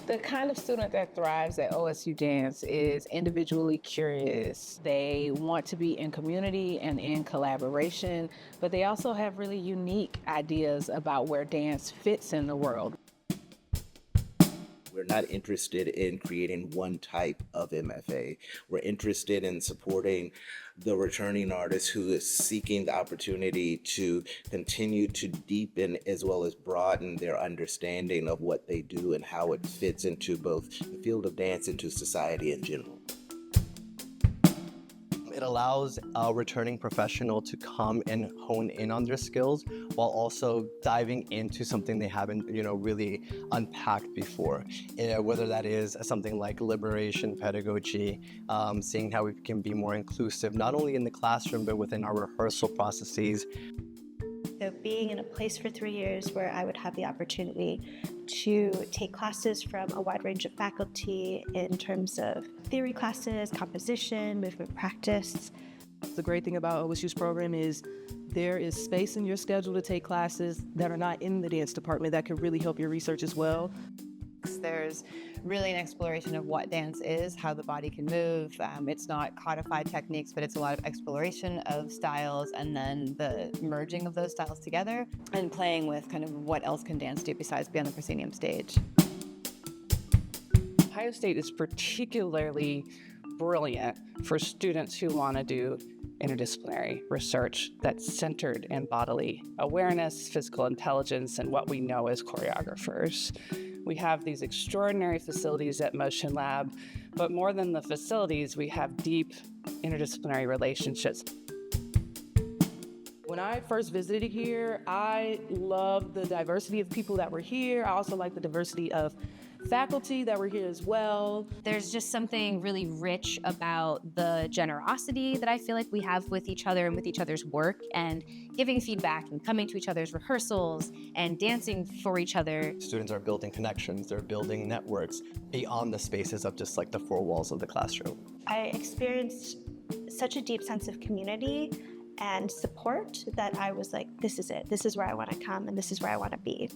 The kind of student that thrives at OSU Dance is individually curious. They want to be in community and in collaboration, but they also have really unique ideas about where dance fits in the world. We're not interested in creating one type of MFA. We're interested in supporting the returning artist who is seeking the opportunity to continue to deepen as well as broaden their understanding of what they do and how it fits into both the field of dance and to society in general. It allows a returning professional to come and hone in on their skills while also diving into something they haven't, really unpacked before. Whether that is something like liberation pedagogy, seeing how we can be more inclusive, not only in the classroom, but within our rehearsal processes. So being in a place for 3 years where I would have the opportunity to take classes from a wide range of faculty in terms of theory classes, composition, movement practice. The great thing about OSU's program is there is space in your schedule to take classes that are not in the dance department that can really help your research as well. There's really an exploration of what dance is, how the body can move. It's not codified techniques, but it's a lot of exploration of styles and then the merging of those styles together and playing with kind of what else can dance do besides be on the proscenium stage. Ohio State is particularly brilliant for students who want to do interdisciplinary research that's centered in bodily awareness, physical intelligence, and what we know as choreographers. We have these extraordinary facilities at Motion Lab, but more than the facilities, we have deep interdisciplinary relationships. When I first visited here, I loved the diversity of people that were here. I also liked the diversity of faculty that were here as well. There's just something really rich about the generosity that I feel like we have with each other and with each other's work, and giving feedback and coming to each other's rehearsals and dancing for each other. Students are building connections, they're building networks beyond the spaces of just like the four walls of the classroom. I experienced such a deep sense of community and support that I was like, this is it. This is where I want to come and this is where I want to be.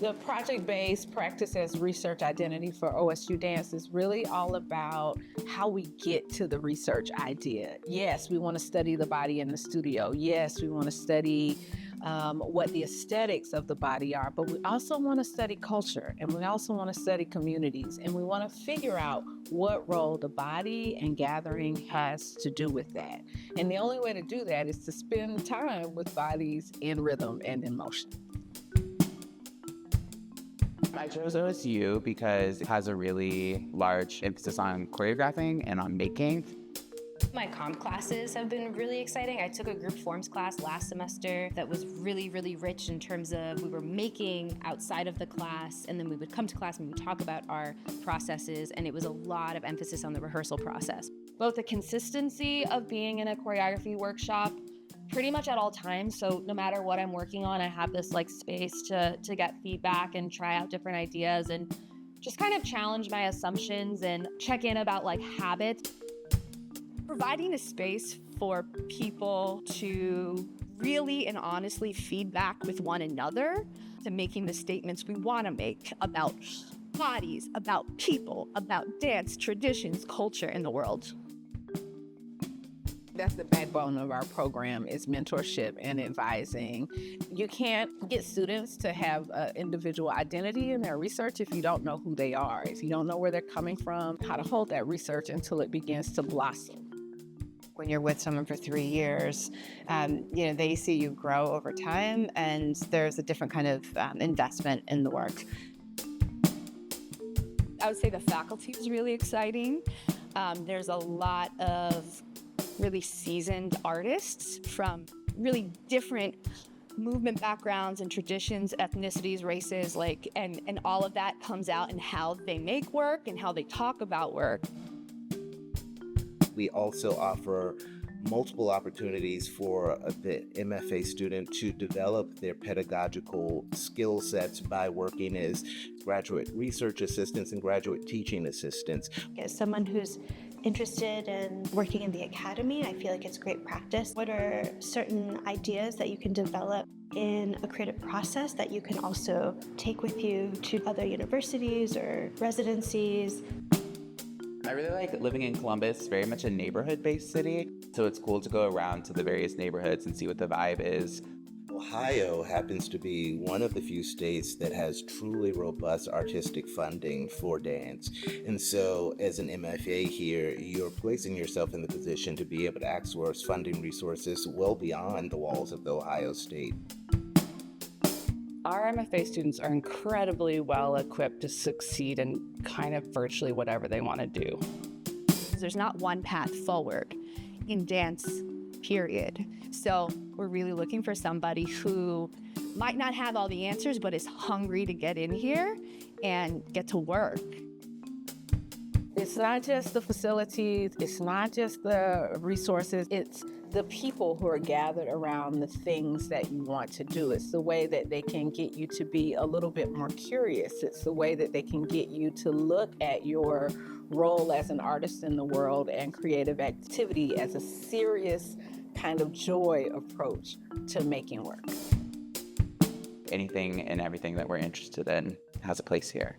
The project-based practice as research identity for OSU Dance is really all about how we get to the research idea. Yes, we want to study the body in the studio. Yes, we want to study what the aesthetics of the body are, but we also want to study culture, and we also want to study communities, and we want to figure out what role the body and gathering has to do with that. And the only way to do that is to spend time with bodies in rhythm and in motion. I chose OSU because it has a really large emphasis on choreographing and on making. My comp classes have been really exciting. I took a group forms class last semester that was really, really rich in terms of we were making outside of the class, and then we would come to class and we would talk about our processes, and it was a lot of emphasis on the rehearsal process. Both the consistency of being in a choreography workshop pretty much at all times. So no matter what I'm working on, I have this space to get feedback and try out different ideas and just kind of challenge my assumptions and check in about habits. Providing a space for people to really and honestly feedback with one another to making the statements we want to make about bodies, about people, about dance, traditions, culture, and the world. That's the backbone of our program is mentorship and advising. You can't get students to have an individual identity in their research if you don't know who they are, if you don't know where they're coming from, how to hold that research until it begins to blossom. When you're with someone for 3 years, they see you grow over time, and there's a different kind of investment in the work. I would say the faculty is really exciting. There's a lot of really seasoned artists from really different movement backgrounds and traditions, ethnicities, races, and all of that comes out in how they make work and how they talk about work. We also offer multiple opportunities for the MFA student to develop their pedagogical skill sets by working as graduate research assistants and graduate teaching assistants. As someone who's interested in working in the academy, I feel like it's great practice. What are certain ideas that you can develop in a creative process that you can also take with you to other universities or residencies? I really like living in Columbus, very much a neighborhood-based city. So it's cool to go around to the various neighborhoods and see what the vibe is. Ohio happens to be one of the few states that has truly robust artistic funding for dance. And so as an MFA here, you're placing yourself in the position to be able to access funding resources well beyond the walls of the Ohio State. Our MFA students are incredibly well equipped to succeed in kind of virtually whatever they want to do. There's not one path forward in dance, period. So we're really looking for somebody who might not have all the answers, but is hungry to get in here and get to work. It's not just the facilities, it's not just the resources, it's the people who are gathered around the things that you want to do. It's the way that they can get you to be a little bit more curious. It's the way that they can get you to look at your role as an artist in the world and creative activity as a serious kind of joy approach to making work. Anything and everything that we're interested in has a place here.